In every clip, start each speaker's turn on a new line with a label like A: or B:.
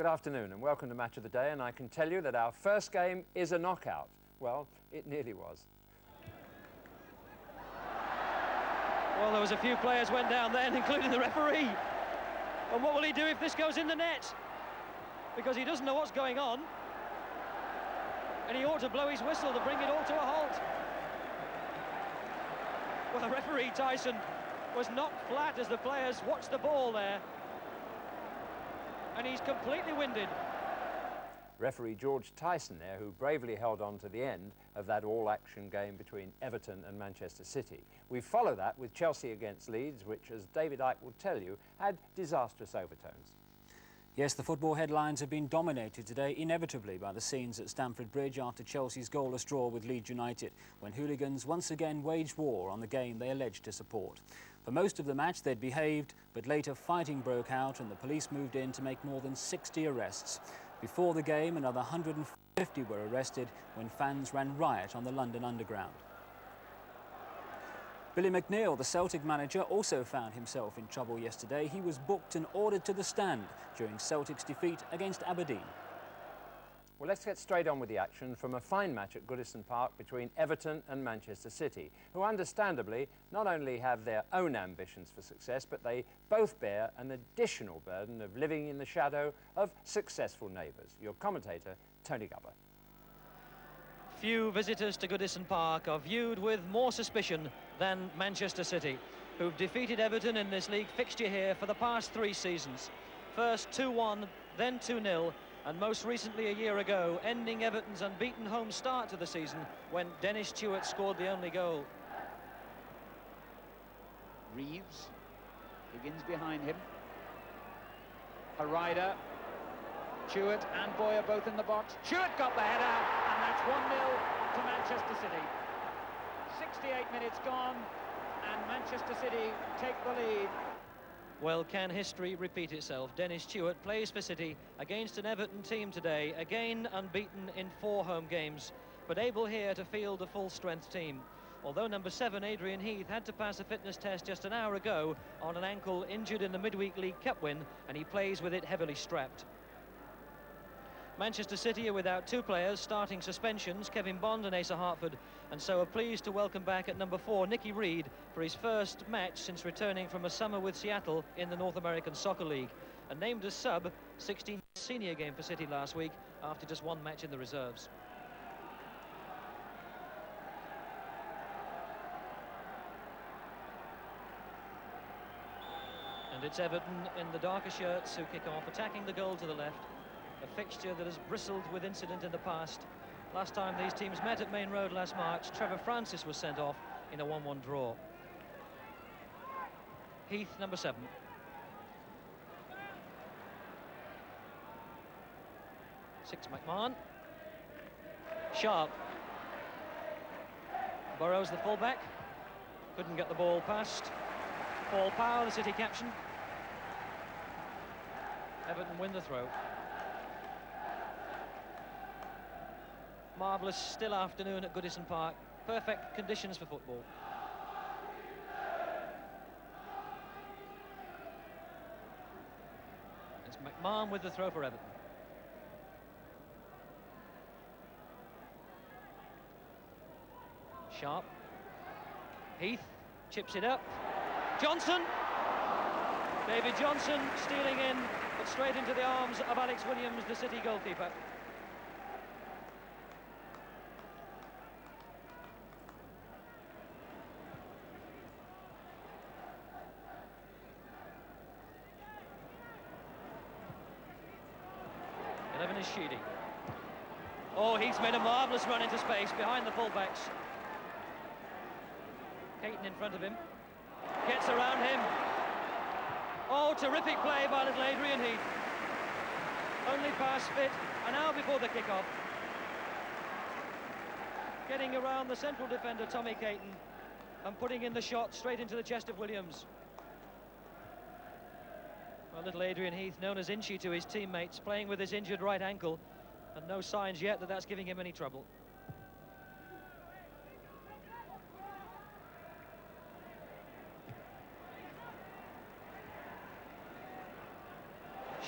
A: Good afternoon and welcome to Match of the Day, and I can tell you that our first game is a knockout. Well, it nearly was.
B: Well, there was a few players went down then, including the referee. And what will he do if this goes in the net? Because he doesn't know what's going on. And he ought to blow his whistle to bring it all to a halt. Well, referee Tyson was knocked flat as the players watched the ball there. And he's completely winded.
A: Referee George Tyson there, who bravely held on to the end of that all-action game between Everton and Manchester City. We follow that with Chelsea against Leeds, which, as David Icke will tell you, had disastrous overtones.
C: Yes, the football headlines have been dominated today, inevitably, by the scenes at Stamford Bridge after Chelsea's goalless draw with Leeds United, when hooligans once again waged war on the game they alleged to support. For most of the match, they'd behaved, but later fighting broke out and the police moved in to make more than 60 arrests. Before the game, another 150 were arrested when fans ran riot on the London Underground. Billy McNeill, the Celtic manager, also found himself in trouble yesterday. He was booked and ordered to the stand during Celtic's defeat against Aberdeen.
A: Well, let's get straight on with the action from a fine match at Goodison Park between Everton and Manchester City, who understandably not only have their own ambitions for success, but they both bear an additional burden of living in the shadow of successful neighbours. Your commentator, Tony Gubber.
B: Few visitors to Goodison Park are viewed with more suspicion than Manchester City, who've defeated Everton in this league fixture here for the past 3 seasons. First 2-1, then 2-0, and most recently a year ago, ending Everton's unbeaten home start to the season when Dennis Stewart scored the only goal.
D: Reeves, Higgins behind him. Harida, Stewart and Boyer both in the box. Stewart got the header, and that's 1-0 to Manchester City. 68 minutes gone, and Manchester City take the lead.
B: Well, can history repeat itself? Dennis Stewart plays for City against an Everton team today, again unbeaten in 4 home games, but able here to field a full-strength team. Although number 7, Adrian Heath, had to pass a fitness test just an hour ago on an ankle injured in the Midweek League Cup win, and he plays with it heavily strapped. Manchester City are without 2 players, starting suspensions, Kevin Bond and Asa Hartford, and so are pleased to welcome back at number 4, Nicky Reed, for his first match since returning from a summer with Seattle in the North American Soccer League. And named as sub, 16th senior game for City last week after just 1 match in the reserves. And it's Everton in the darker shirts who kick off, attacking the goal to the left. A fixture that has bristled with incident in the past. Last time these teams met at Main Road last March, Trevor Francis was sent off in a 1-1 draw. Heath, number 7. Six, McMahon. Sharp. Burrows, the fullback. Couldn't get the ball past. Paul Powell, the City captain. Everton win the throw. Marvellous still afternoon at Goodison Park. Perfect conditions for football. It's McMahon with the throw for Everton. Sharp. Heath chips it up. Johnson. David Johnson stealing in, but straight into the arms of Alex Williams, the City goalkeeper. Is Sheedy. Oh, he's made a marvellous run into space behind the fullbacks. Caton in front of him. Gets around him. Oh, terrific play by little Adrian Heath. Only pass fit, an hour before the kick-off. Getting around the central defender, Tommy Caton, and putting in the shot straight into the chest of Williams. Well, little Adrian Heath, known as Inchy to his teammates, playing with his injured right ankle, and no signs yet that that's giving him any trouble.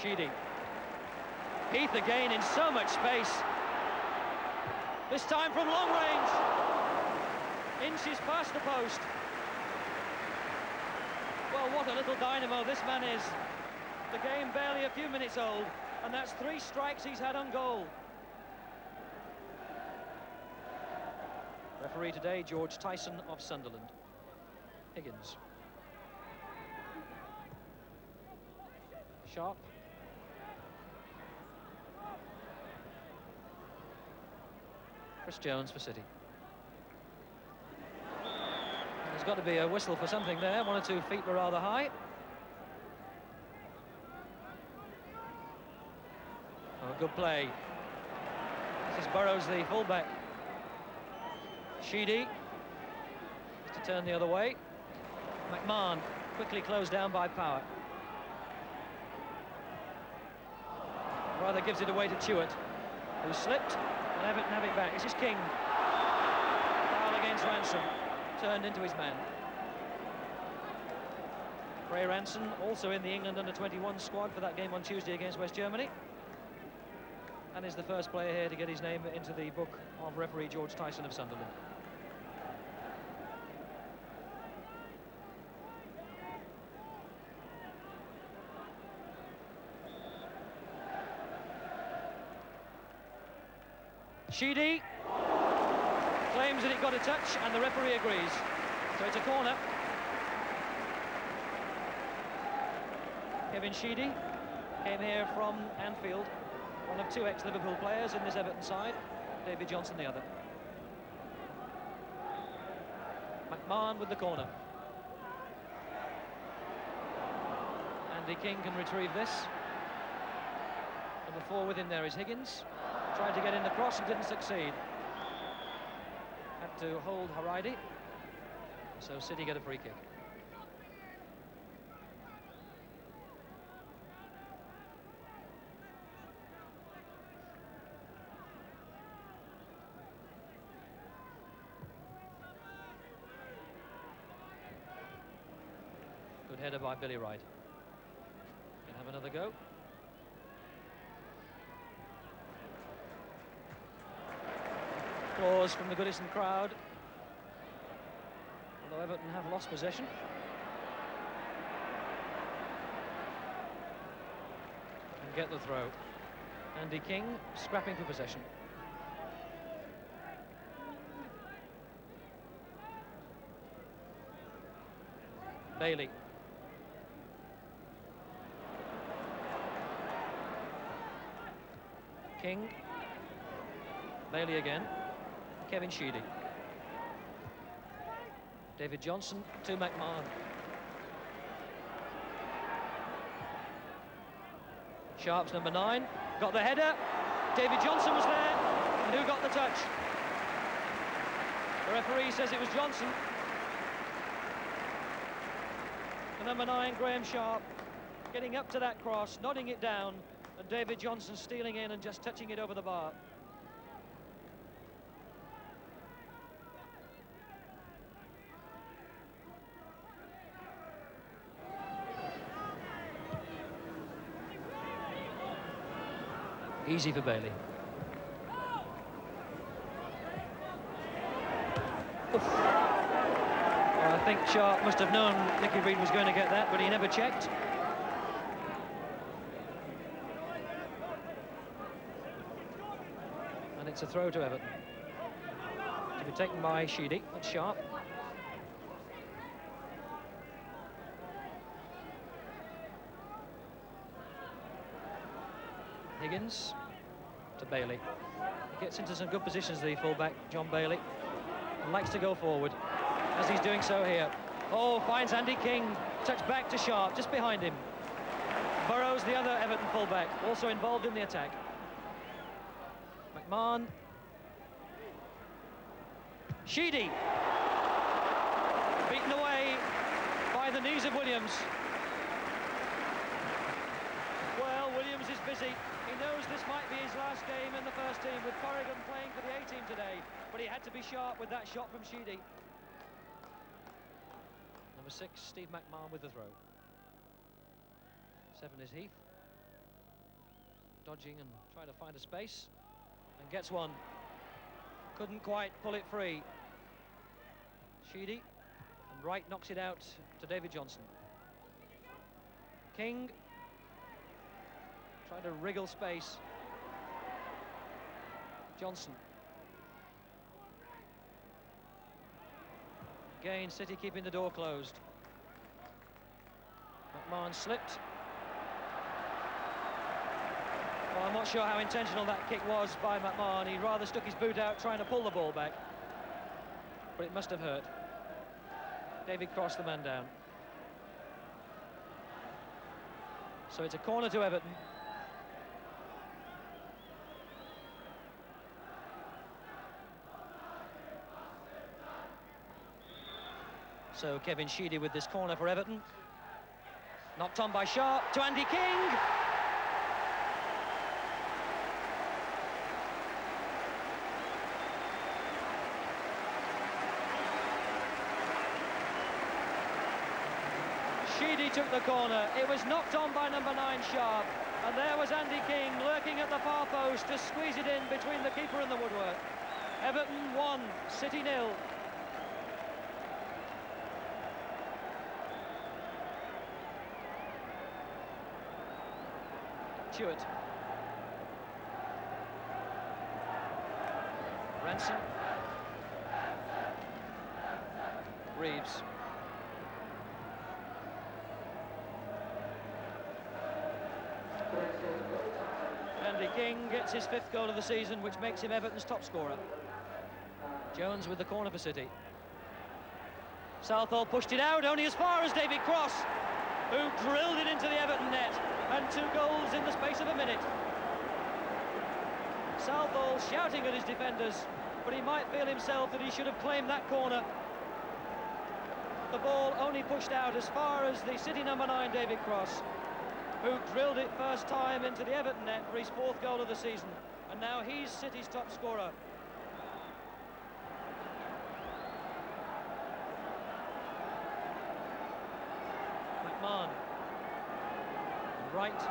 B: Sheedy. Heath again in so much space. This time from long range. Inches past the post. Well, what a little dynamo this man is. The game barely a few minutes old, and that's 3 strikes he's had on goal. Referee today, George Tyson of Sunderland. Higgins. Sharp. Chris Jones for City. There's got to be a whistle for something there. 1 or 2 feet were rather high. Oh, good play. This is Burrows, the fullback. Sheedy. To turn the other way. McMahon quickly closed down by Power. Rather gives it away to Chewett, who slipped, and Everton have it back. This is King. Foul against Ransom. Turned into his man. Ray Ranson, also in the England under-21 squad for that game on Tuesday against West Germany, and is the first player here to get his name into the book of referee George Tyson of Sunderland. Sheedy claims that it got a touch, and the referee agrees. So it's a corner. Kevin Sheedy came here from Anfield, one of 2 ex-Liverpool players in this Everton side. David Johnson the other. McMahon with the corner. Andy King can retrieve this. Number 4 with him there is Higgins. Tried to get in the cross and didn't succeed. Had to hold Haridi. So City get a free kick. Good header by Billy Wright. Can have another go. Applause from the Goodison crowd, although Everton have lost possession. And get the throw. Andy King scrapping for possession. Bailey. King. Bailey again. Kevin Sheedy. David Johnson to McMahon. Sharp's number 9. Got the header. David Johnson was there. And who got the touch? The referee says it was Johnson. The number 9, Graham Sharp, getting up to that cross, nodding it down, and David Johnson stealing in and just touching it over the bar. Easy for Bailey. Well, I think Sharp must have known Nicky Reed was going to get that, but he never checked. And it's a throw to Everton. To be taken by Sheedy. That's Sharp. Higgins to Bailey. Gets into some good positions, the fullback, John Bailey. And likes to go forward, as he's doing so here. Oh, finds Andy King. Touch back to Sharp, just behind him. Burrows, the other Everton fullback, also involved in the attack. McMahon. Sheedy. Beaten away by the knees of Williams. Well, Williams is busy. He knows this might be his last game in the first team, with Corrigan playing for the A team today, but he had to be sharp with that shot from Sheedy. Number 6, Steve McMahon with the throw. 7 is Heath. dodging and trying to find a space, and gets one. Couldn't quite pull it free. Sheedy, and Wright knocks it out to David Johnson. King trying to wriggle space. Johnson. Again, City keeping the door closed. McMahon slipped. Well, I'm not sure how intentional that kick was by McMahon. He rather stuck his boot out trying to pull the ball back. But it must have hurt. David Cross, the man down. So it's a corner to Everton. So Kevin Sheedy with this corner for Everton. Knocked on by Sharp to Andy King. Sheedy took the corner. It was knocked on by number 9, Sharp. And there was Andy King lurking at the far post to squeeze it in between the keeper and the woodwork. Everton 1, City 0. Chewett. Ranson. Reeves. Andy King gets his 5th goal of the season, which makes him Everton's top scorer. Jones with the corner for City. Southall pushed it out only as far as David Cross, who drilled it into the Everton net, and 2 goals in the space of a minute. Southall shouting at his defenders, but he might feel himself that he should have claimed that corner. The ball only pushed out as far as the City number 9, David Cross, who drilled it first time into the Everton net for his 4th goal of the season. And now he's City's top scorer. McMahon. Wright.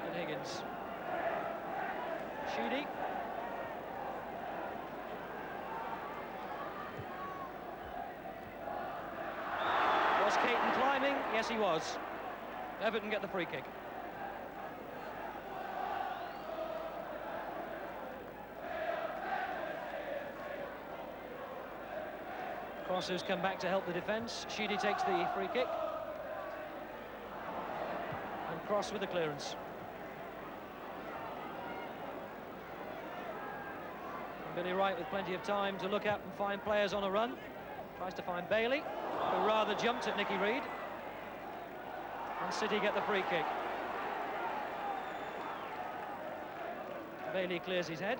B: And Higgins. Sheedy. Was Caton climbing? Yes, he was. Everton get the free kick. Cross, who's come back to help the defence. Sheedy takes the free kick. And Cross with the clearance. And Billy Wright with plenty of time to look at and find players on a run. Tries to find Bailey, who rather jumped at Nicky Reed. And City get the free kick. Bailey clears his head.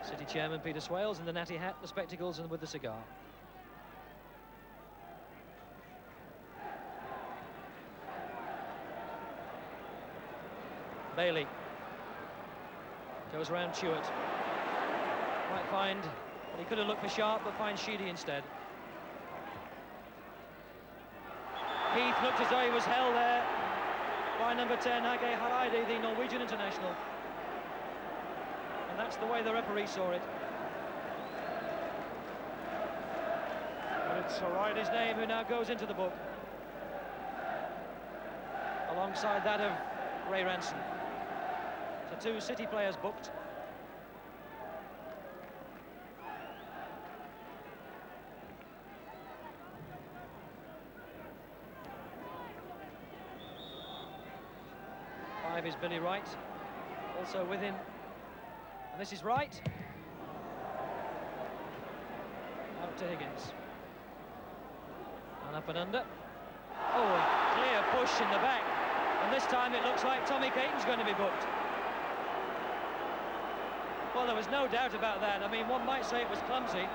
B: City chairman Peter Swales in the natty hat, the spectacles, and with the cigar. Bailey goes around Chewett. Might find, well, he could have looked for Sharp, but finds Sheedy instead. Heath looked as though he was held there by number 10, Hage Hareide, the Norwegian international. And that's the way the referee saw it. But it's Hareide's name who now goes into the book, alongside that of Ray Ranson. So 2 City players booked. Is Billy Wright also with him, and this is Wright out to Higgins, and up and under. Oh, a clear push in the back, and this time it looks like Tommy Caton's going to be booked. Well, there was no doubt about that. I mean, one might say it was clumsy.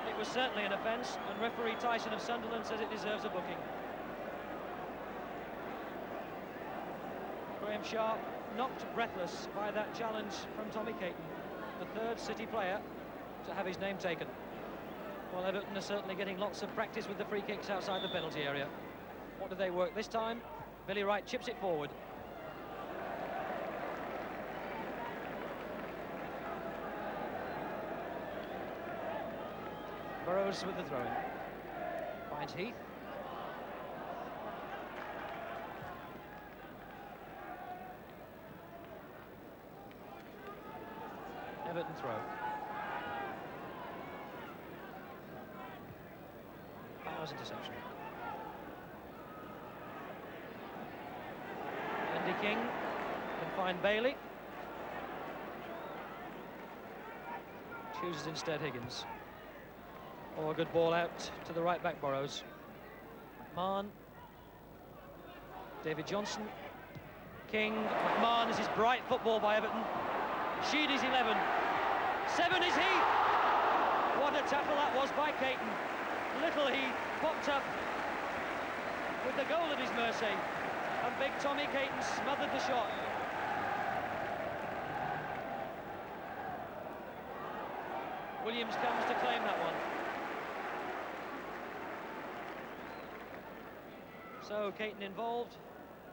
B: It was certainly an offence, and referee Tyson of Sunderland says it deserves a booking. Graham Sharp knocked breathless by that challenge from Tommy Caton, the 3rd City player to have his name taken. Well, Everton are certainly getting lots of practice with the free kicks outside the penalty area. What do they work this time? Billy Wright chips it forward. Burrows with the throw-in. Finds Heath. Everton throw. Powers interception. Andy King can find Bailey. Chooses instead Higgins. Oh, a good ball out to the right back, Burrows. McMahon. David Johnson. King. McMahon. This is bright football by Everton. Sheedy's 11. 7 is Heath. What a tackle that was by Caton. Little Heath popped up with the goal at his mercy. And big Tommy Caton smothered the shot. Williams comes to claim that one. So Caton involved,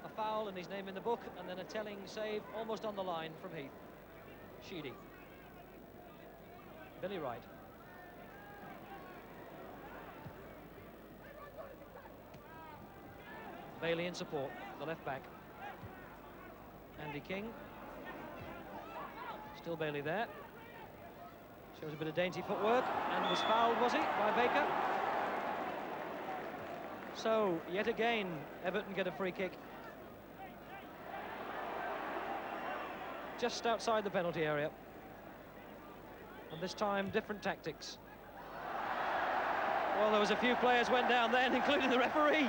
B: a foul and his name in the book, and then a telling save almost on the line from Heath. Sheedy. Billy Wright. Bailey in support, the left back. Andy King. Still Bailey there. Shows a bit of dainty footwork and was fouled, was he, by Baker? So, yet again, Everton get a free kick. Just outside the penalty area. And this time, different tactics. Well, there was a few players went down then, including the referee.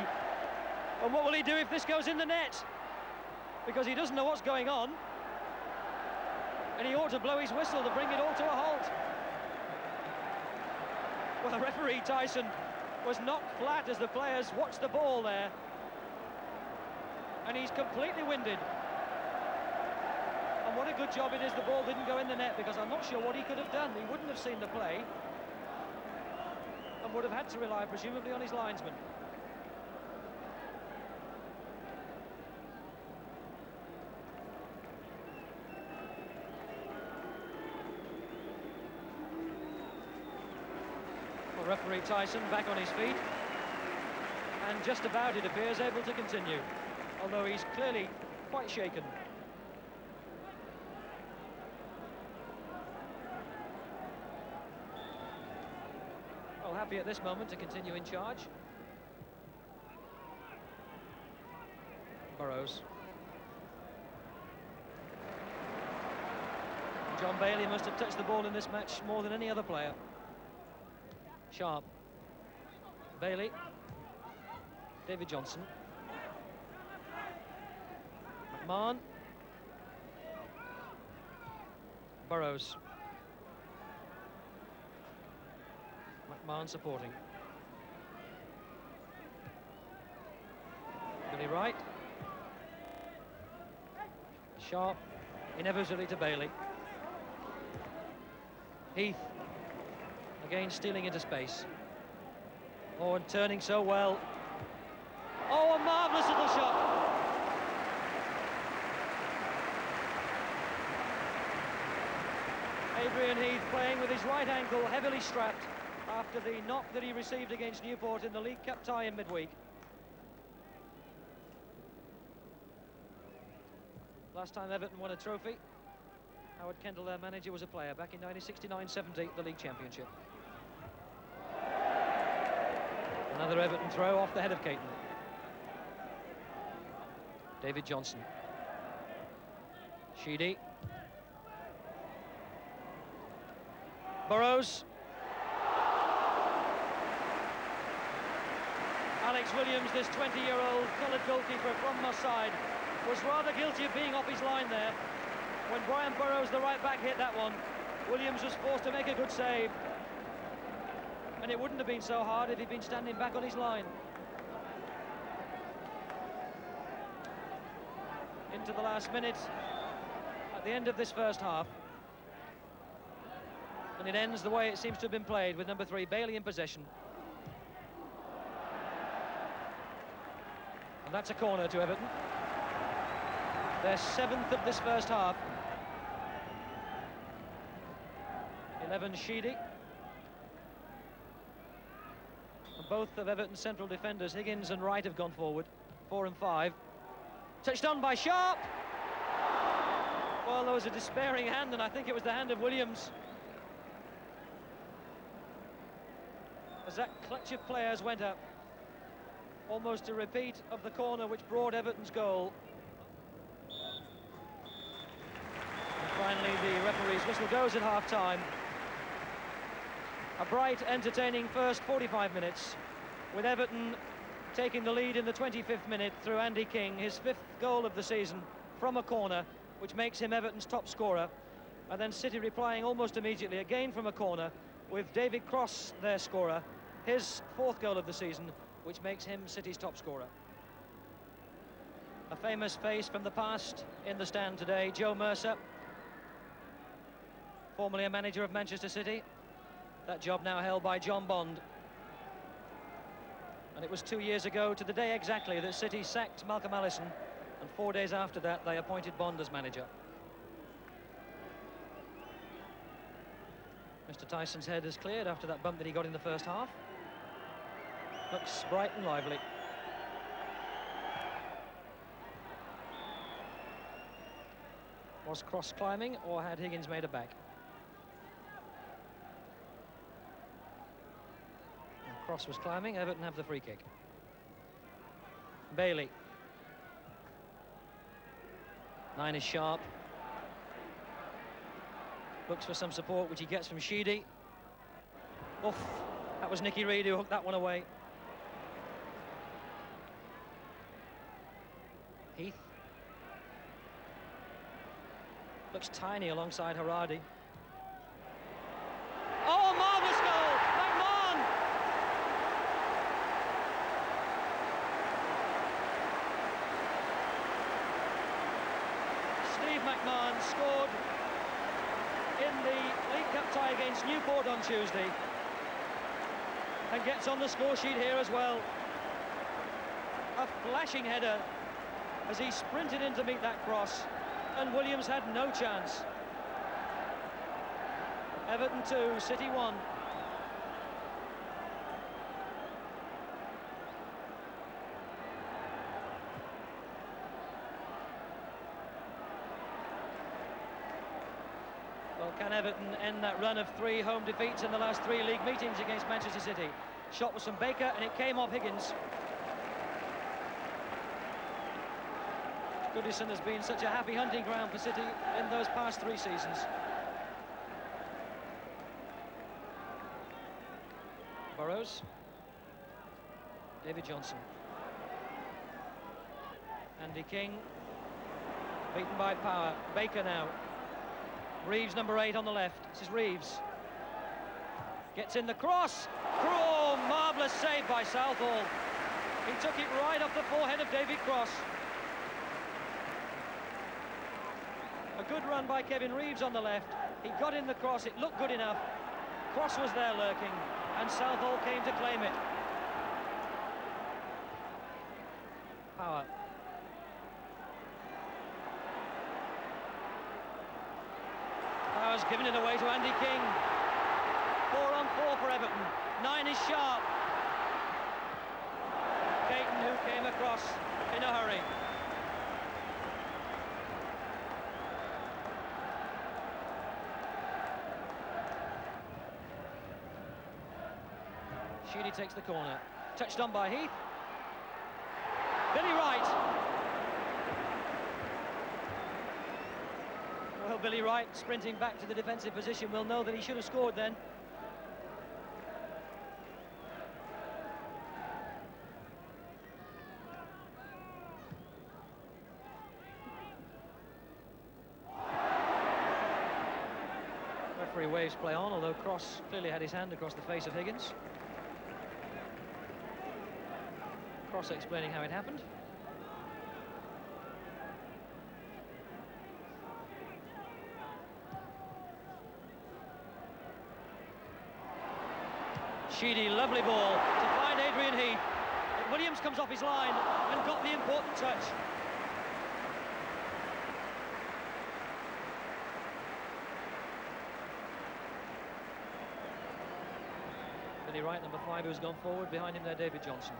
B: And what will he do if this goes in the net? Because he doesn't know what's going on. And he ought to blow his whistle to bring it all to a halt. Well, referee Tyson was knocked flat as the players watched the ball there. And he's completely winded. And what a good job it is the ball didn't go in the net, because I'm not sure what he could have done. He wouldn't have seen the play and would have had to rely presumably on his linesman. Well, referee Tyson back on his feet and just about, it appears, able to continue, although he's clearly quite shaken. Well, happy at this moment to continue in charge. Burrows. John Bailey must have touched the ball in this match more than any other player. Sharp. Bailey. David Johnson. McMahon. Burrows. McMahon supporting. Billy Wright. Sharp. Inevitably to Bailey. Heath. Again stealing into space. Oh, and turning so well. Oh, a marvellous little shot. Adrian Heath playing with his right ankle heavily strapped after the knock that he received against Newport in the League Cup tie in midweek. Last time Everton won a trophy, Howard Kendall, their manager, was a player back in 1969-70, the League Championship. Another Everton throw off the head of Caton. David Johnson. Sheedy. Burrows. Alex Williams, this 20-year-old coloured goalkeeper from Moss Side, was rather guilty of being off his line there. When Brian Burrows, the right back, hit that one, Williams was forced to make a good save. And it wouldn't have been so hard if he'd been standing back on his line. Into the last minute, at the end of this first half. And it ends the way it seems to have been played, with number 3, Bailey, in possession. And that's a corner to Everton. Their 7th of this first half. 11 Sheedy. And both of Everton's central defenders, Higgins and Wright, have gone forward. 4 and 5. Touched on by Sharp. Well, there was a despairing hand, and I think it was the hand of Williams. As that clutch of players went up. Almost a repeat of the corner which brought Everton's goal. And finally, the referee's whistle goes at half-time. A bright, entertaining first 45 minutes, with Everton taking the lead in the 25th minute through Andy King, his 5th goal of the season from a corner, which makes him Everton's top scorer. And then City replying almost immediately, again from a corner, with David Cross, their scorer, his 4th goal of the season, which makes him City's top scorer. A famous face from the past in the stand today, Joe Mercer, formerly a manager of Manchester City. That job now held by John Bond. And it was 2 years ago, to the day exactly, that City sacked Malcolm Allison, and 4 days after that, they appointed Bond as manager. Mr. Tyson's head is cleared after that bump that he got in the first half. Looks bright and lively. Was Cross climbing, or had Higgins made a back? And Cross was climbing. Everton have the free kick. Bailey. 9 is Sharp. Looks for some support, which he gets from Sheedy. Oof, that was Nicky Reid who hooked that one away. Heath. Looks tiny alongside Haradi. Oh, marvellous goal! McMahon! Steve McMahon scored in the League Cup tie against Newport on Tuesday, and gets on the score sheet here as well. A flashing header as he sprinted in to meet that cross, and Williams had no chance. Everton 2, City 1. Well, can Everton end that run of 3 home defeats in the last 3 league meetings against Manchester City? Shot was from Baker, and it came off Higgins. Goodison has been such a happy hunting ground for City in those past 3 seasons. Burrows. David Johnson. Andy King. Beaten by Power. Baker now. Reeves, number 8 on the left. This is Reeves. Gets in the cross. Oh, marvellous save by Southall. He took it right off the forehead of David Cross. A good run by Kevin Reeves on the left. He got in the cross, it looked good enough. Cross was there lurking, and Southall came to claim it. Power. Power's given it away to Andy King. 4 on 4 for Everton. 9 is Sharp. Caton, who came across in a hurry. Sheedy takes the corner. Touched on by Heath. Billy Wright. Well, Billy Wright, sprinting back to the defensive position, will know that he should have scored then. Referee waves play on, although Cross clearly had his hand across the face of Higgins. Cross explaining how it happened. Sheedy, lovely ball to find Adrian Heath. But Williams comes off his line and got the important touch. Billy Wright, number 5, who's gone forward. Behind him there, David Johnson.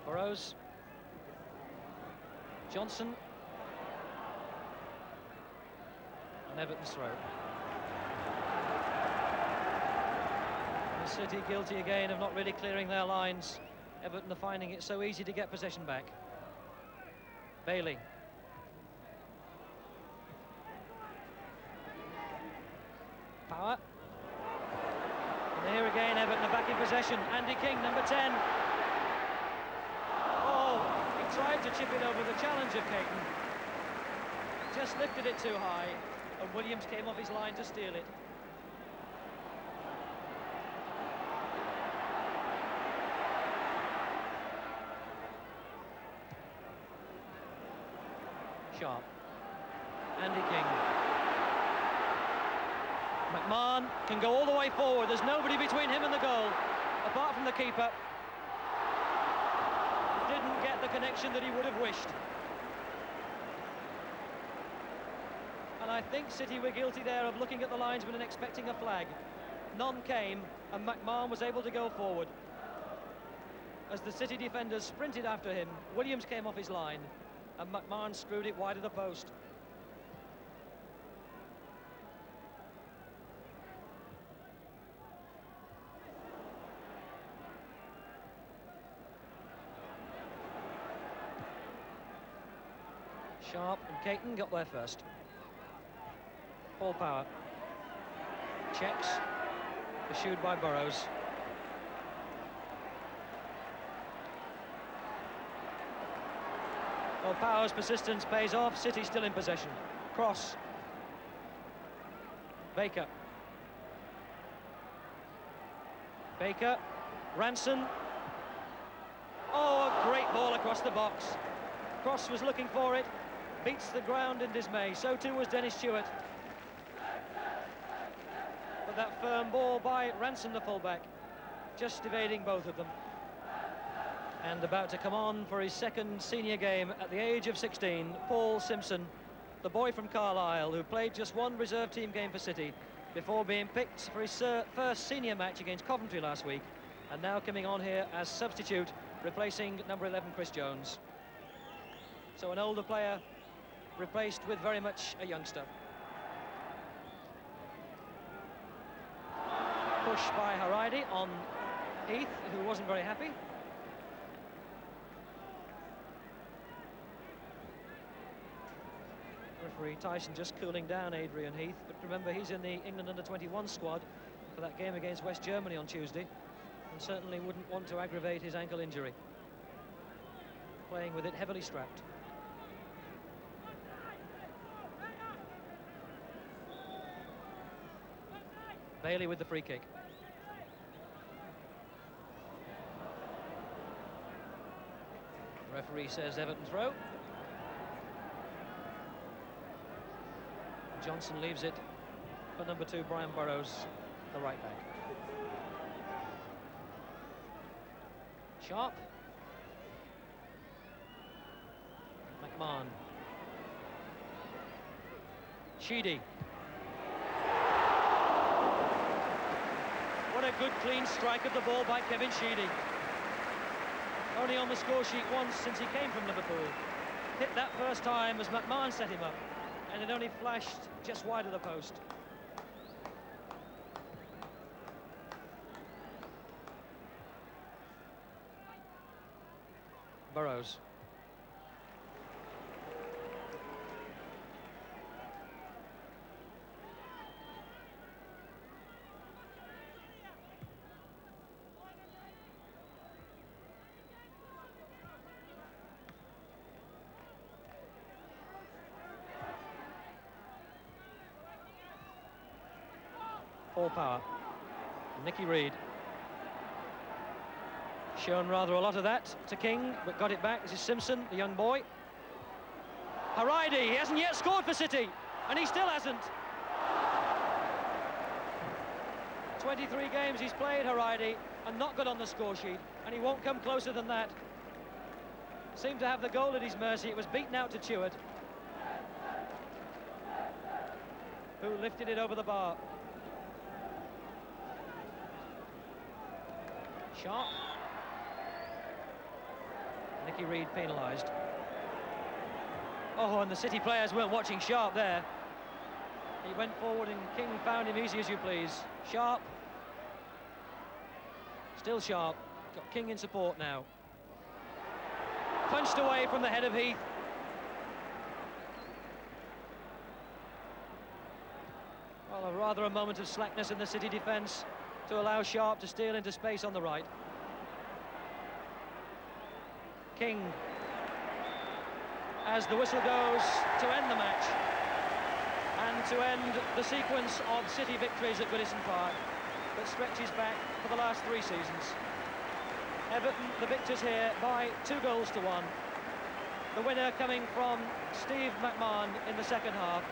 B: Burrows. Johnson. And Everton's throw. The City guilty again of not really clearing their lines. Everton are finding it so easy to get possession back. Bailey. Power. And here again, Everton are back in possession. Andy King, number 10. Oh, he tried to chip it over the challenge of Caton. Just lifted it too high, and Williams came off his line to steal it. Sharp. Andy King. McMahon can go all the way forward. There's nobody between him and the goal, apart from the keeper. Didn't get the connection that he would have wished. And I think City were guilty there of looking at the linesman and expecting a flag. None came, and McMahon was able to go forward. As the City defenders sprinted after him, Williams came off his line, and McMahon screwed it wide of the post. Sharp and Caton got there first. Ball Power. Checks. Pursued by Burrows. Well, Power's persistence pays off. City still in possession. Cross. Baker. Baker. Ranson. Oh, a great ball across the box. Cross was looking for it. Beats the ground in dismay. So too was Dennis Stewart. But that firm ball by Ranson, the fullback, just evading both of them. And about to come on for his second senior game at the age of 16, Paul Simpson, the boy from Carlisle, who played just one reserve team game for City before being picked for his first senior match against Coventry last week, and now coming on here as substitute, replacing number 11 Chris Jones. So an older player replaced with very much a youngster. Push by Haraidi on Heath, who wasn't very happy. Referee Tyson just cooling down Adrian Heath, but remember he's in the England under-21 squad for that game against West Germany on Tuesday, and certainly wouldn't want to aggravate his ankle injury. Playing with it heavily strapped. Bailey with the free kick. The referee says Everton throw. Johnson leaves it for number 2, Brian Burrows, the right back. Sharp. McMahon. Sheedy. What a good clean strike of the ball by Kevin Sheedy. Only on the score sheet once since he came from Liverpool. Hit that first time as McMahon set him up, and it only flashed just wide of the post. Burrows. Ball Power. Nicky Reid. Shown rather a lot of that to King, but got it back. This is Simpson, the young boy. Haraidi, he hasn't yet scored for City. and he still hasn't. 23 games he's played, Haridi, and not good on the score sheet, and he won't come closer than that. Seemed to have the goal at his mercy. It was beaten out to Chewett, who lifted it over the bar. Sharp. Nicky Reid penalised. Oh, and the City players weren't watching Sharp there. He went forward and King found him easy as you please. Sharp. Still Sharp. Got King in support now. Punched away from the head of Heath. Well, rather a moment of slackness in the City defence to allow Sharp to steal into space on the right. King, as the whistle goes to end the match and to end the sequence of City victories at Goodison Park that stretches back for the last 3 seasons. Everton, the victors here by 2-1. The winner coming from Steve McMahon in the second half.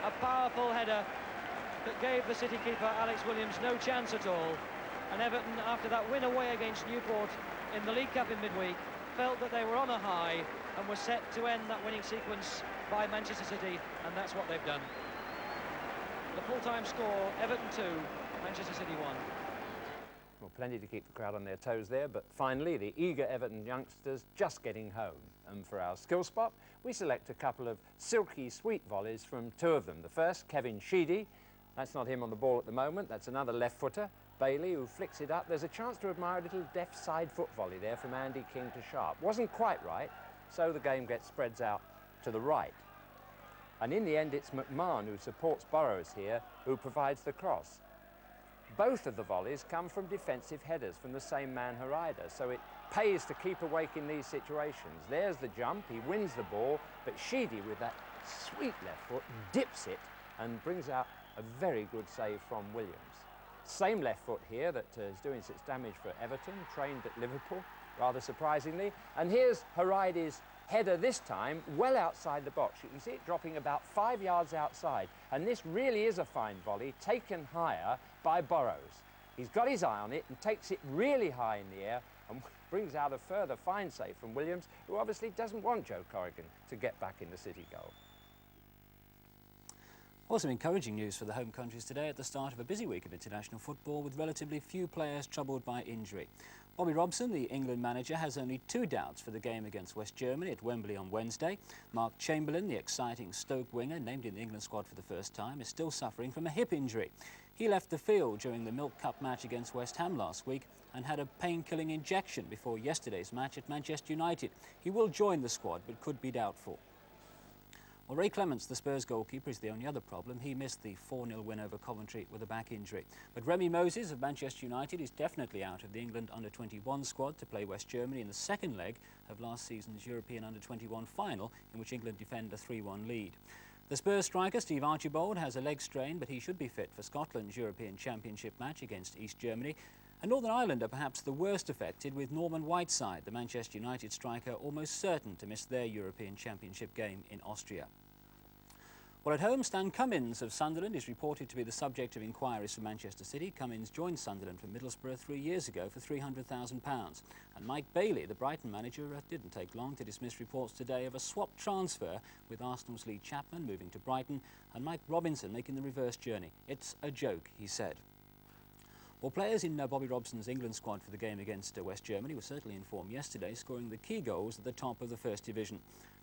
B: A powerful header that gave the City keeper Alex Williams no chance at all. And Everton, after that win away against Newport in the League Cup in midweek, felt that they were on a high and were set to end that winning sequence by Manchester City, and that's what they've done. The full-time score, Everton 2, Manchester City 1.
A: Well, plenty to keep the crowd on their toes there, but finally the eager Everton youngsters just getting home. And for our skill spot, we select a couple of silky sweet volleys from 2 of them. The first, Kevin Sheedy. That's not him on the ball at the moment, that's another left-footer, Bailey, who flicks it up. There's a chance to admire a little deft side foot volley there from Andy King to Sharp. Wasn't quite right, so the game spreads out to the right. And in the end, it's McMahon who supports Burrows here, who provides the cross. Both of the volleys come from defensive headers from the same man, Harida, so it pays to keep awake in these situations. There's the jump, he wins the ball, but Sheedy with that sweet left foot dips it and brings out a very good save from Williams. Same left foot here that is doing such damage for Everton, trained at Liverpool, rather surprisingly. And here's Haridi's header this time, well outside the box. You can see it dropping about 5 yards outside. And this really is a fine volley, taken higher by Burrows. He's got his eye on it and takes it really high in the air and brings out a further fine save from Williams, who obviously doesn't want Joe Corrigan to get back in the City goal.
C: Also encouraging news for the home countries today at the start of a busy week of international football with relatively few players troubled by injury. Bobby Robson, the England manager, has only 2 doubts for the game against West Germany at Wembley on Wednesday. Mark Chamberlain, the exciting Stoke winger, named in the England squad for the first time, is still suffering from a hip injury. He left the field during the Milk Cup match against West Ham last week and had a pain-killing injection before yesterday's match at Manchester United. He will join the squad but could be doubtful. Well, Ray Clements, the Spurs goalkeeper, is the only other problem. He missed the 4-0 win over Coventry with a back injury. But Remy Moses of Manchester United is definitely out of the England under-21 squad to play West Germany in the second leg of last season's European under-21 final, in which England defend a 3-1 lead. The Spurs striker Steve Archibald has a leg strain, but he should be fit for Scotland's European Championship match against East Germany. And Northern Ireland are perhaps the worst affected, with Norman Whiteside, the Manchester United striker, almost certain to miss their European Championship game in Austria. Well, at home, Stan Cummins of Sunderland is reported to be the subject of inquiries from Manchester City. Cummins joined Sunderland from Middlesbrough 3 years ago for £300,000. And Mike Bailey, the Brighton manager, didn't take long to dismiss reports today of a swap transfer, with Arsenal's Lee Chapman moving to Brighton and Mike Robinson making the reverse journey. It's a joke, he said. Well, players in Bobby Robson's England squad for the game against West Germany were certainly in form yesterday, scoring the key goals at the top of the First Division.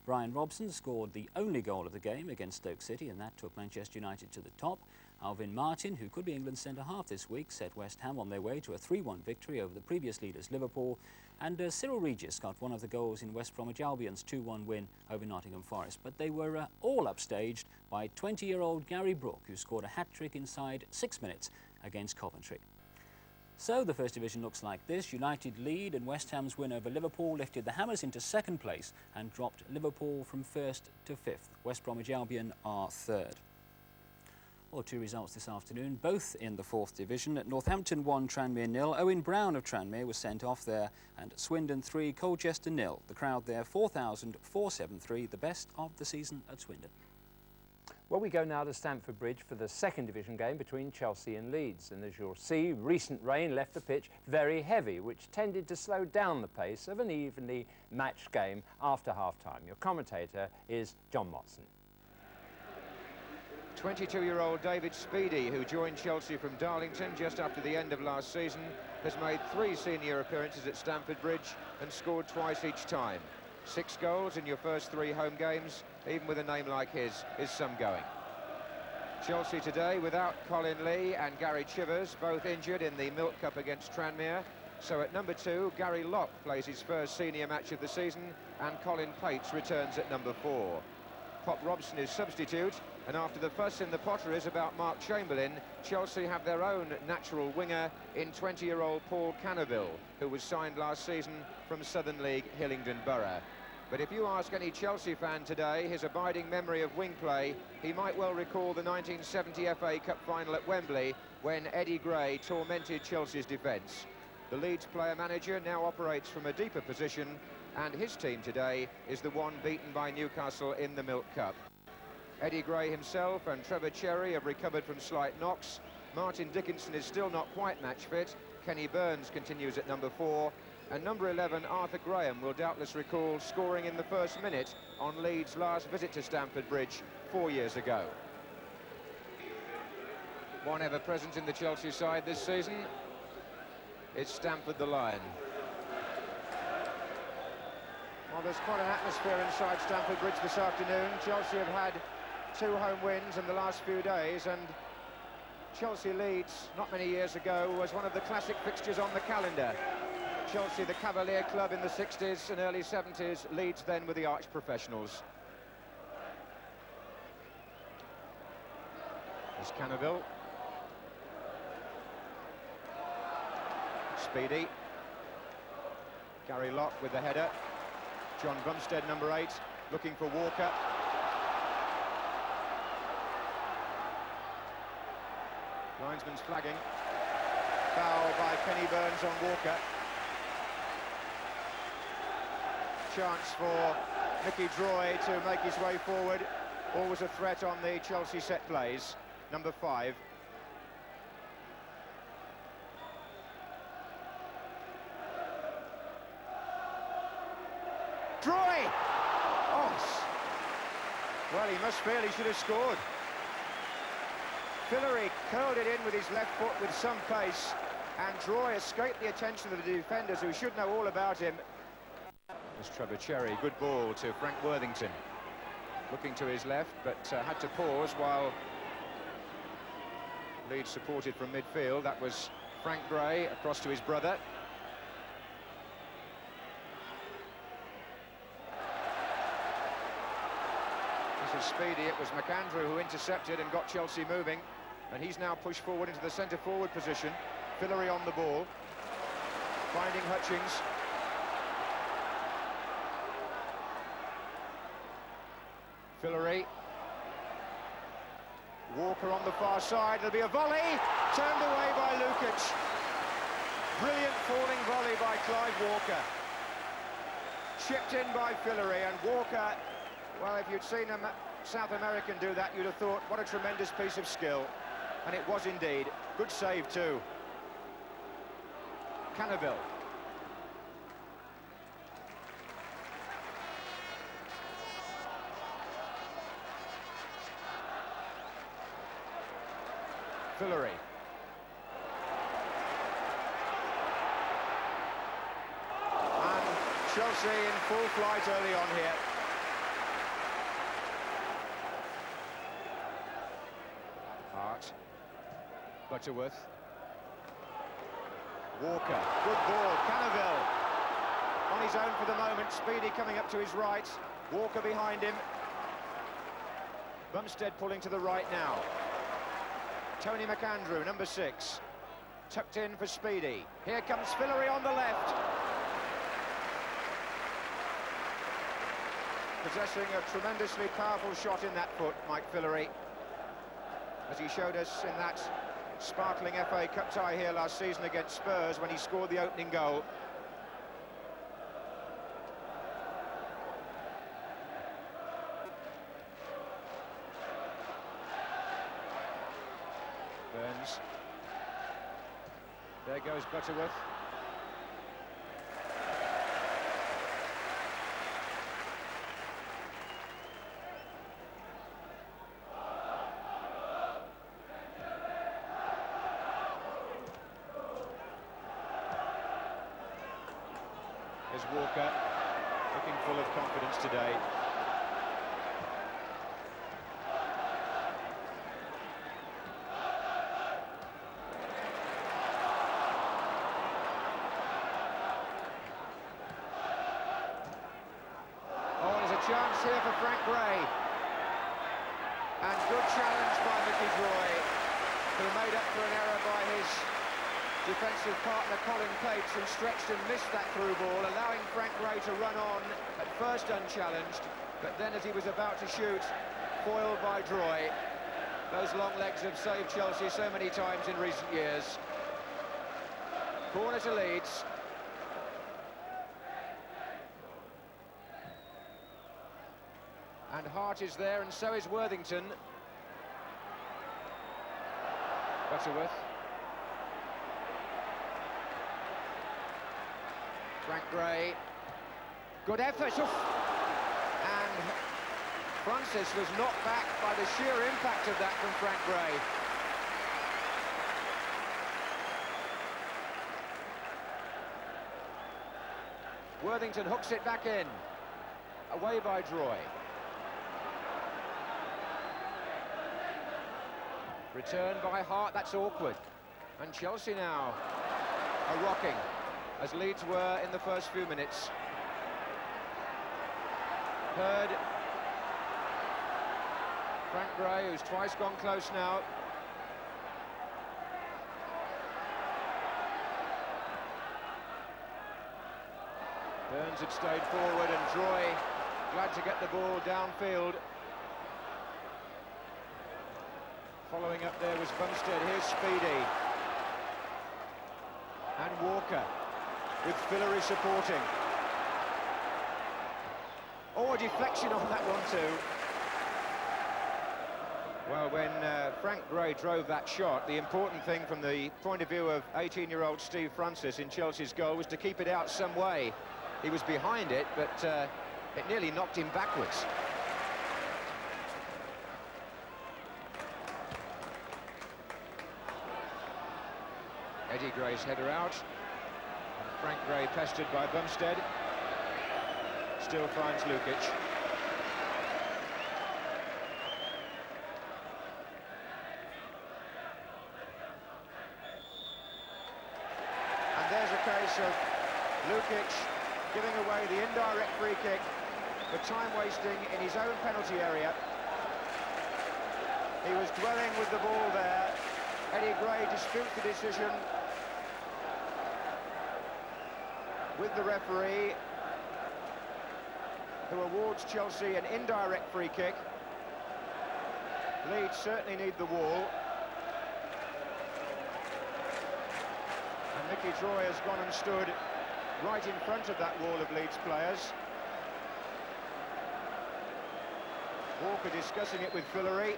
C: Brian Robson scored the only goal of the game against Stoke City, and that took Manchester United to the top. Alvin Martin, who could be England's centre-half this week, set West Ham on their way to a 3-1 victory over the previous leaders Liverpool. And Cyril Regis got one of the goals in West Bromwich Albion's 2-1 win over Nottingham Forest. But they were all upstaged by 20-year-old Gary Brooke, who scored a hat-trick inside 6 minutes against Coventry. So the First Division looks like this. United lead, and West Ham's win over Liverpool lifted the Hammers into second place and dropped Liverpool from first to fifth. West Bromwich Albion are third. Well, 2 results this afternoon, both in the Fourth Division. Northampton 1, Tranmere 0. Owen Brown of Tranmere was sent off there, and Swindon 3, Colchester 0. The crowd there, 4,473, the best of the season at Swindon.
A: Well, we go now to Stamford Bridge for the second division game between Chelsea and Leeds. And as you'll see, recent rain left the pitch very heavy, which tended to slow down the pace of an evenly matched game after half-time. Your commentator is John Motson.
E: 22-year-old David Speedy, who joined Chelsea from Darlington just after the end of last season, has made 3 senior appearances at Stamford Bridge and scored twice each time. 6 goals in your first 3 home games, even with a name like his, is some going. Chelsea today without Colin Lee and Gary Chivers, both injured in the Milk Cup against Tranmere. So at number 2, Gary Locke plays his first senior match of the season, and Colin Pates returns at number 4. Pop Robson is substitute, and after the fuss in the Potteries about Mark Chamberlain, Chelsea have their own natural winger in 20-year-old Paul Cannaville, who was signed last season from Southern League Hillingdon Borough. But if you ask any Chelsea fan today his abiding memory of wing play, he might well recall the 1970 FA Cup final at Wembley when Eddie Gray tormented Chelsea's defence. The Leeds player-manager now operates from a deeper position, and his team today is the one beaten by Newcastle in the Milk Cup. Eddie Gray himself and Trevor Cherry have recovered from slight knocks. Martin Dickinson is still not quite match fit. Kenny Burns continues at number 4. And number 11, Arthur Graham, will doubtless recall scoring in the first minute on Leeds' last visit to Stamford Bridge 4 years ago. One ever present in the Chelsea side this season is Stamford the Lion. Well, there's quite an atmosphere inside Stamford Bridge this afternoon. Chelsea have had 2 home wins in the last few days, and Chelsea-Leeds, not many years ago, was one of the classic fixtures on the calendar. Chelsea, the Cavalier club in the 60s and early 70s, Leeds then with the arch-professionals. There's Cannaville. Speedy. Gary Locke with the header. John Bumstead, number 8, looking for Walker. Linesman's flagging. Foul by Kenny Burns on Walker. Chance for Mickey Droy to make his way forward. Always a threat on the Chelsea set plays. Number 5. Droy! Oh! Well, he must feel he should have scored. Fillery curled it in with his left foot with some pace, and Droy escaped the attention of the defenders, who should know all about him. There's Trevor Cherry, good ball to Frank Worthington. Looking to his left, but had to pause while Leeds supported from midfield. That was Frank Gray across to his brother. This is Speedy. It was McAndrew who intercepted and got Chelsea moving, and he's now pushed forward into the centre-forward position. Fillery on the ball, finding Hutchings. Fillery. Walker on the far side. There'll be a volley, turned away by Lukic. Brilliant falling volley by Clive Walker. Chipped in by Fillery, and Walker, well, if you'd seen a South American do that, you'd have thought, what a tremendous piece of skill. And it was indeed. Good save too. Cannaville. Fillery. And Chelsea in full flight early on here. Hart. Butterworth. Walker. Good ball. Cannaville. On his own for the moment. Speedy coming up to his right. Walker behind him. Bumstead pulling to the right now. Tony McAndrew, number 6, tucked in for Speedy. Here comes Fillery on the left. Possessing a tremendously powerful shot in that foot, Mike Fillery, as he showed us in that sparkling FA Cup tie here last season against Spurs when he scored the opening goal. seasons. There goes Butterworth. There's Walker, looking full of confidence today. Oh, there's a chance here for Frank Gray. And good challenge by Mickey Droy, who made up for an error by his defensive partner Colin Cates, who stretched and missed that through ball, allowing Frank Gray to run on, at first unchallenged, but then as he was about to shoot, foiled by Droy. Those long legs have saved Chelsea so many times in recent years. Corner to Leeds. And Hart is there, and so is Worthington. Butterworth. Frank Gray, good effort, and Francis was knocked back by the sheer impact of that from Frank Gray. Worthington hooks it back in, away by Droy. Return by Hart, that's awkward. And Chelsea now are rocking, as Leeds were in the first few minutes. Hurd. Frank Gray, who's twice gone close now. Burns had stayed forward, and Droy glad to get the ball downfield. Following up there was Bumstead. Here's Speedy. And Walker, with Fillery supporting. Oh, a deflection on that one too. Well, when Frank Gray drove that shot, the important thing from the point of view of 18-year-old Steve Francis in Chelsea's goal was to keep it out some way. He was behind it, but it nearly knocked him backwards. Eddie Gray's header out. And Frank Gray pestered by Bumstead. Still finds Lukic. And there's a case of Lukic giving away the indirect free kick for time wasting in his own penalty area. He was dwelling with the ball there. Eddie Gray disputes the decision with the referee, who awards Chelsea an indirect free kick. Leeds certainly need the wall. And Mickey Droy has gone and stood right in front of that wall of Leeds players. Walker discussing it with Fillery.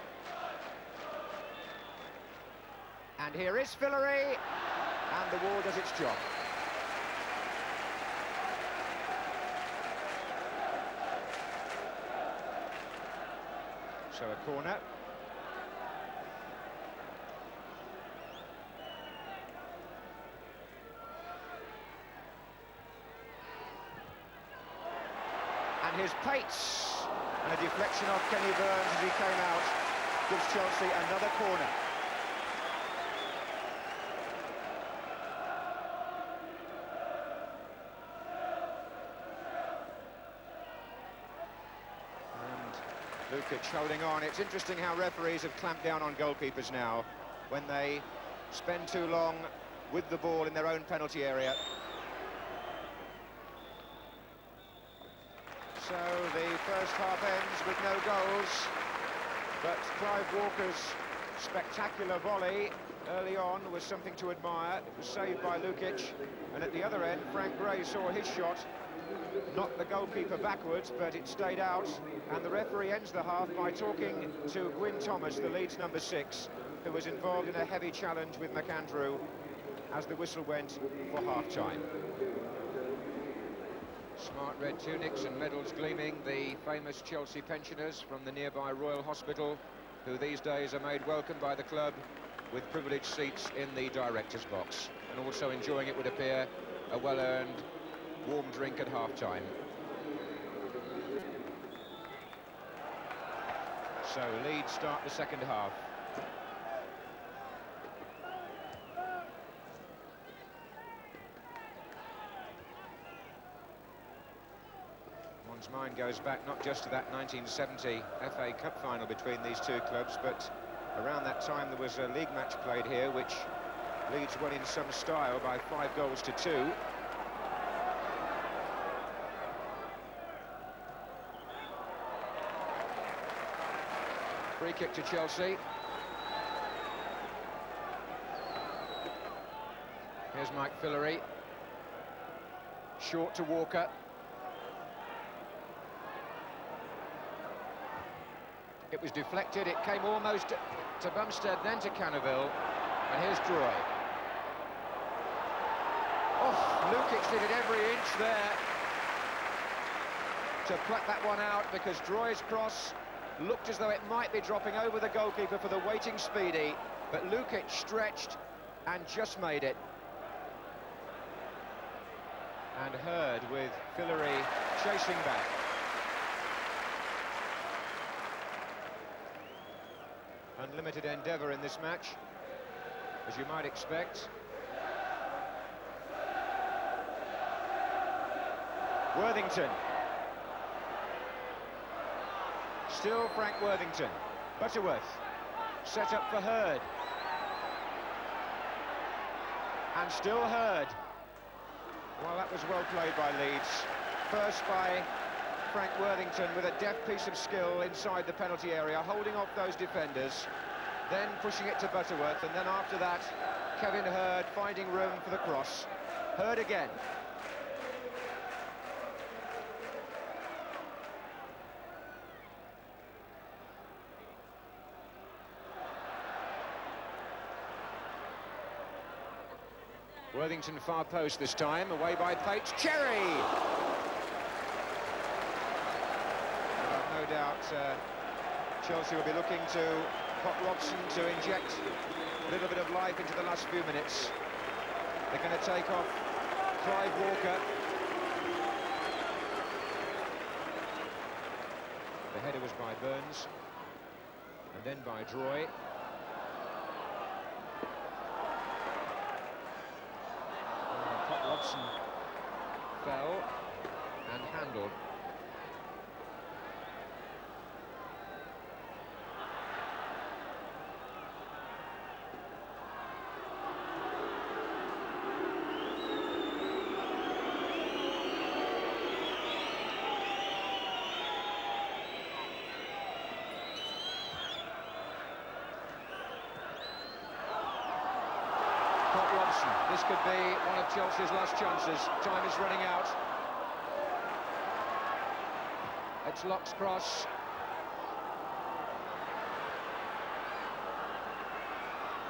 E: And here is Fillery, and the wall does its job. So a corner. And here's Pates, and a deflection off Kenny Burns as he came out, gives Chelsea another corner. Lukic holding on. It's interesting how referees have clamped down on goalkeepers now when they spend too long with the ball in their own penalty area. So the first half ends with no goals, but Clive Walker's Spectacular volley early on was something to admire. It was saved by Lukic, and at the other end, Frank Gray saw his shot, knocked the goalkeeper backwards, but it stayed out, and the referee ends the half by talking to Gwyn Thomas, the Leeds number 6, who was involved in a heavy challenge with McAndrew as the whistle went for half-time. Smart red tunics and medals gleaming, the famous Chelsea pensioners from the nearby Royal Hospital, who these days are made welcome by the club with privileged seats in the director's box, and also enjoying, it would appear, a well-earned warm drink at half-time. So Leeds start the second half. One's mind goes back not just to that 1970 FA Cup final between these two clubs, but around that time there was a league match played here which Leeds won in some style by 5-2. Free kick to Chelsea. Here's Mike Fillery. Short to Walker. It was deflected, it came almost to Bumstead, then to Cannaville, and here's Droy. Oh, Lukic did it every inch there to pluck that one out, because Droy's cross looked as though it might be dropping over the goalkeeper for the waiting Speedy, but Lukic stretched and just made it. And Hurd with Fillery chasing back. Unlimited endeavour in this match, as you might expect. Worthington. Still Frank Worthington. Butterworth. Set up for Hurd. And still Hurd. Well, that was well played by Leeds. First by Frank Worthington with a deft piece of skill inside the penalty area, holding off those defenders, then pushing it to Butterworth, and then after that, Kevin Hurd finding room for the cross. Hurd again. Worthington far post this time, away by Pates. Cherry! No doubt Chelsea will be looking to Pop Robson to inject a little bit of life into the last few minutes. They're going to take off Clive Walker. The header was by Burns, and then by Droy. Pop Robson fell and handled. This could be one of Chelsea's last chances. Time is running out. It's Locke's cross.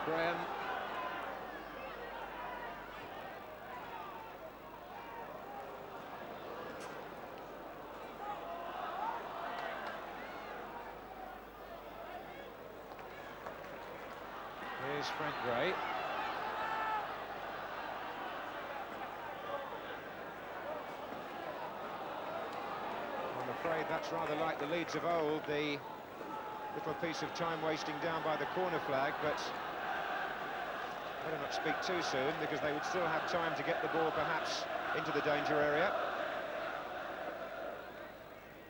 E: Graham. Here's Frank Gray. Afraid that's rather like the Leeds of old, the little piece of time wasting down by the corner flag, but better not speak too soon, because they would still have time to get the ball perhaps into the danger area.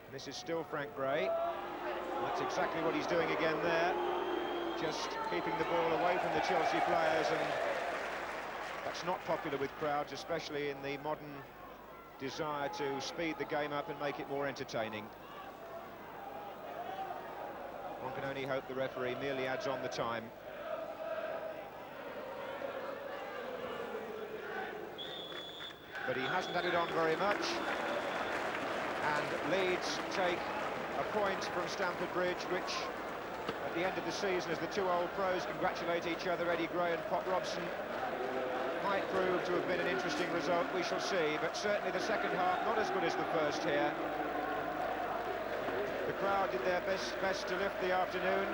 E: And this is still Frank Gray. That's exactly what he's doing again there, just keeping the ball away from the Chelsea players, and that's not popular with crowds, especially in the modern desire to speed the game up and make it more entertaining. One can only hope the referee merely adds on the time. But he hasn't added on very much. And Leeds take a point from Stamford Bridge, which at the end of the season, as the two old pros congratulate each other, Eddie Gray and Pop Robson, might prove to have been an interesting result. We shall see, but certainly the second half not as good as the first here. The crowd did their best to lift the afternoon,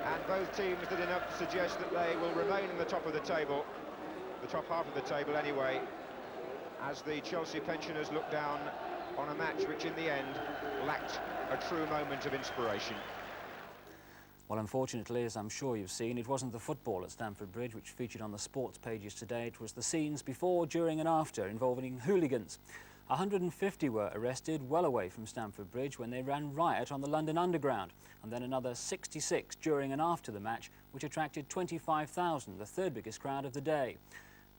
E: and both teams did enough to suggest that they will remain in the top of the table, the top half of the table anyway, as the Chelsea pensioners look down on a match which in the end lacked a true moment of inspiration.
C: Well, unfortunately, as I'm sure you've seen, it wasn't the football at Stamford Bridge which featured on the sports pages today. It was the scenes before, during and after involving hooligans. 150 were arrested well away from Stamford Bridge when they ran riot on the London Underground, and then another 66 during and after the match, which attracted 25,000, the third biggest crowd of the day.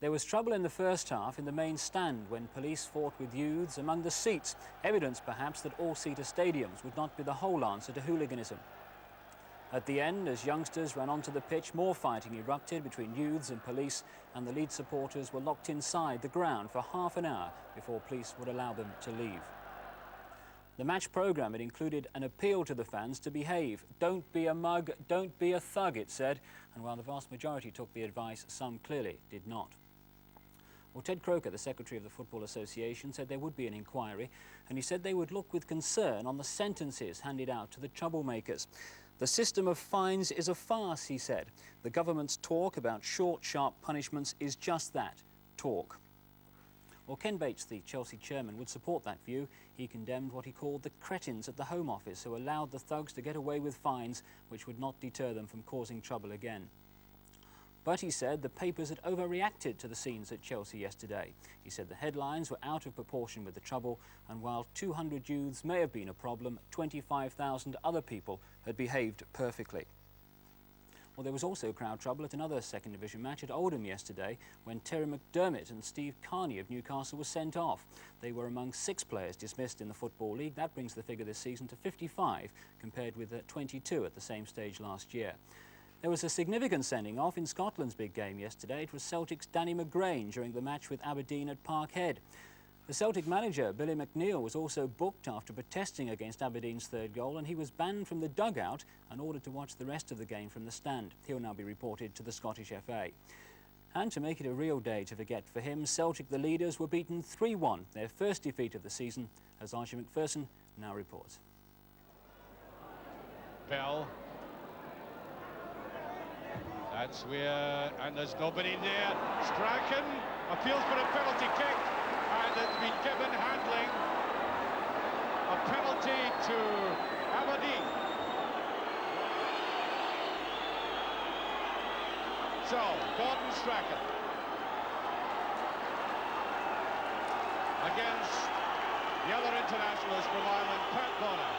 C: There was trouble in the first half in the main stand when police fought with youths among the seats, evidence perhaps that all-seater stadiums would not be the whole answer to hooliganism. At the end, as youngsters ran onto the pitch, more fighting erupted between youths and police, and the Leeds supporters were locked inside the ground for half an hour before police would allow them to leave. The match programme had included an appeal to the fans to behave. Don't be a mug, don't be a thug, it said, and while the vast majority took the advice, some clearly did not. Well, Ted Croker, the Secretary of the Football Association, said there would be an inquiry, and he said they would look with concern on the sentences handed out to the troublemakers. The system of fines is a farce, he said. The government's talk about short, sharp punishments is just that, talk. Well, Ken Bates, the Chelsea chairman, would support that view. He condemned what he called the cretins at the Home Office who allowed the thugs to get away with fines which would not deter them from causing trouble again. But he said the papers had overreacted to the scenes at Chelsea yesterday. He said the headlines were out of proportion with the trouble, and while 200 youths may have been a problem, 25,000 other people had behaved perfectly. Well, there was also crowd trouble at another second division match at Oldham yesterday when Terry McDermott and Steve Carney of Newcastle were sent off. They were among 6 players dismissed in the Football League. That brings the figure this season to 55, compared with 22 at the same stage last year. There was a significant sending off in Scotland's big game yesterday. It was Celtic's Danny McGrain during the match with Aberdeen at Parkhead. The Celtic manager, Billy McNeill, was also booked after protesting against Aberdeen's third goal, and he was banned from the dugout and ordered to watch the rest of the game from the stand. He'll now be reported to the Scottish FA. And to make it a real day to forget for him, Celtic, the leaders, were beaten 3-1, their first defeat of the season, as Archie McPherson now reports.
F: Bell. That's where, and there's nobody there. Strachan appeals for a penalty kick, and it's been given handling. A penalty to Aberdeen. So, Gordon Strachan against the other internationals from Ireland, Pat Bonner.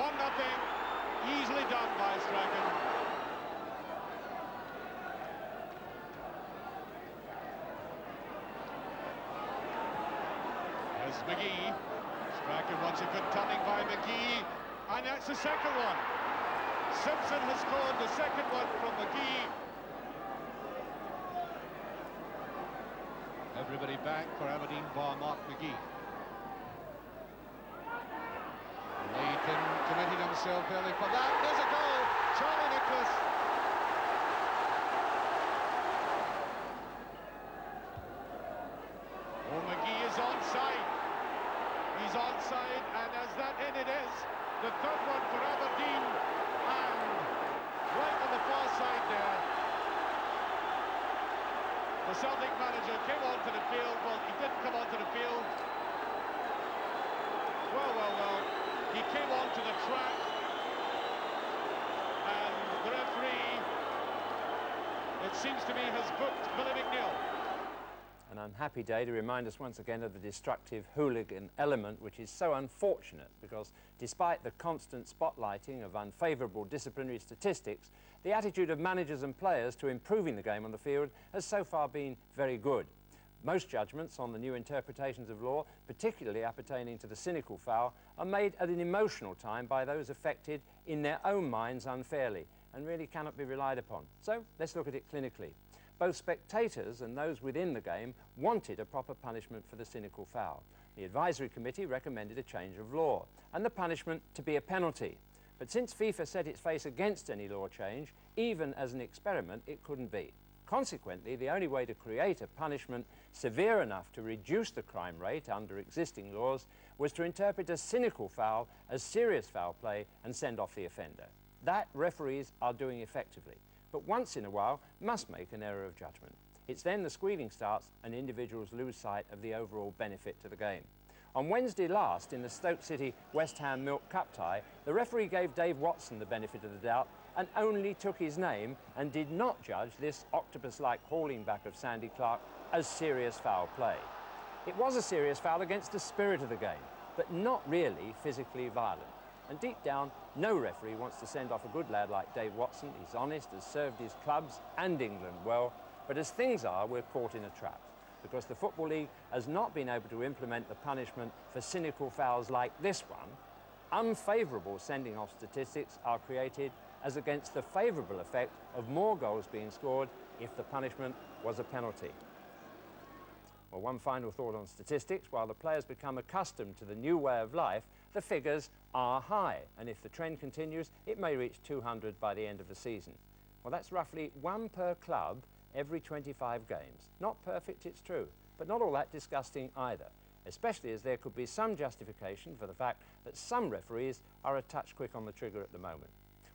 F: 1-0. Easily done by Strachan. There's McGee. Strachan wants a good turning by McGee, and that's the second one. Simpson has scored the second one from McGee. Everybody back for Aberdeen bar Mark McGee. Leighton committed himself early for that. There's a goal. Charlie Nicholas. Oh, McGee is onside. He's onside, and as that in it is, the third one for Aberdeen, and right on the far side there, the Celtic manager came onto the field. Well, he didn't come onto the field. Well. He came onto the track, and the referee, it seems to me, has booked Billy McNeill.
A: An unhappy day to remind us once again of the destructive hooligan element, which is so unfortunate because despite the constant spotlighting of unfavourable disciplinary statistics, the attitude of managers and players to improving the game on the field has so far been very good. Most judgments on the new interpretations of law, particularly appertaining to the cynical foul, are made at an emotional time by those affected in their own minds unfairly and really cannot be relied upon. So let's look at it clinically. Both spectators and those within the game wanted a proper punishment for the cynical foul. The advisory committee recommended a change of law and the punishment to be a penalty. But since FIFA set its face against any law change, even as an experiment, it couldn't be. Consequently, the only way to create a punishment severe enough to reduce the crime rate under existing laws was to interpret a cynical foul as serious foul play and send off the offender. That referees are doing effectively, but once in a while must make an error of judgment. It's then the squealing starts and individuals lose sight of the overall benefit to the game. On Wednesday last, in the Stoke City-West Ham Milk Cup tie, the referee gave Dave Watson the benefit of the doubt and only took his name and did not judge this octopus-like hauling back of Sandy Clark as serious foul play. It was a serious foul against the spirit of the game, but not really physically violent. And deep down, no referee wants to send off a good lad like Dave Watson. He's honest, has served his clubs and England well, but as things are, we're caught in a trap, because the Football League has not been able to implement the punishment for cynical fouls like this one. Unfavourable sending off statistics are created as against the favourable effect of more goals being scored if the punishment was a penalty. Well, one final thought on statistics. While the players become accustomed to the new way of life, the figures are high, and if the trend continues, it may reach 200 by the end of the season. Well, that's roughly 1 per club every 25 games. Not perfect, it's true, but not all that disgusting either, especially as there could be some justification for the fact that some referees are a touch quick on the trigger at the moment.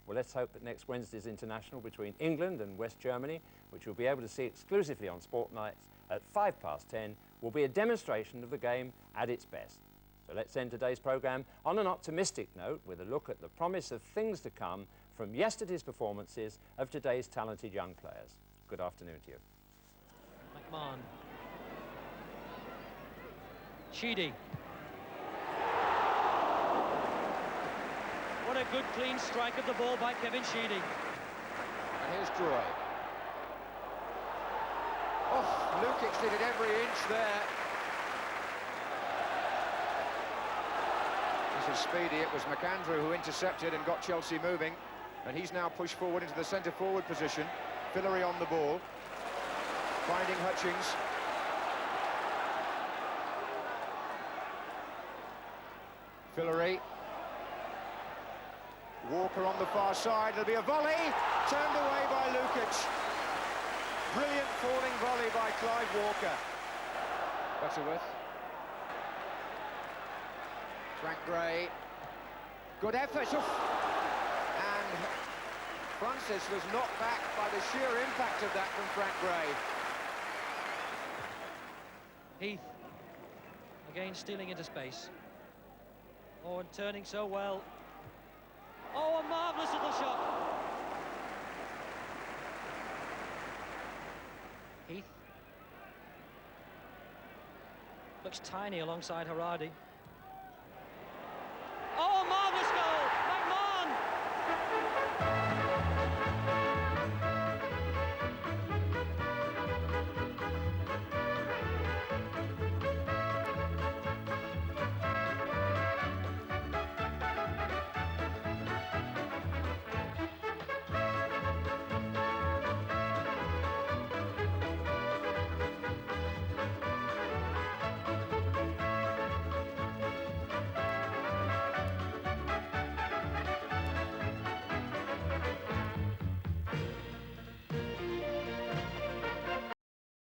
A: Well, let's hope that next Wednesday's international between England and West Germany, which you'll be able to see exclusively on Sport Nights at 10:05, will be a demonstration of the game at its best. So let's end today's programme on an optimistic note with a look at the promise of things to come from yesterday's performances of today's talented young players. Good afternoon to you.
B: McMahon. Sheedy. What a good clean strike of the ball by Kevin Sheedy.
E: And here's Droy. Oh, Lukic did it every inch there. This is speedy. It was McAndrew who intercepted and got Chelsea moving. And he's now pushed forward into the centre-forward position. Fillery on the ball. Finding Hutchings. Fillery. Walker on the far side. There'll be a volley. Turned away by Lukic. Brilliant falling volley by Clive Walker. Butterworth. Frank Gray. Good effort. Oof. And Francis was knocked back by the sheer impact of that from Frank Gray.
B: Heath. Again stealing into space. Oh, and turning so well. Oh, a marvellous little shot. Heath. Looks tiny alongside Haradi. Oh, a marvellous goal! McMahon!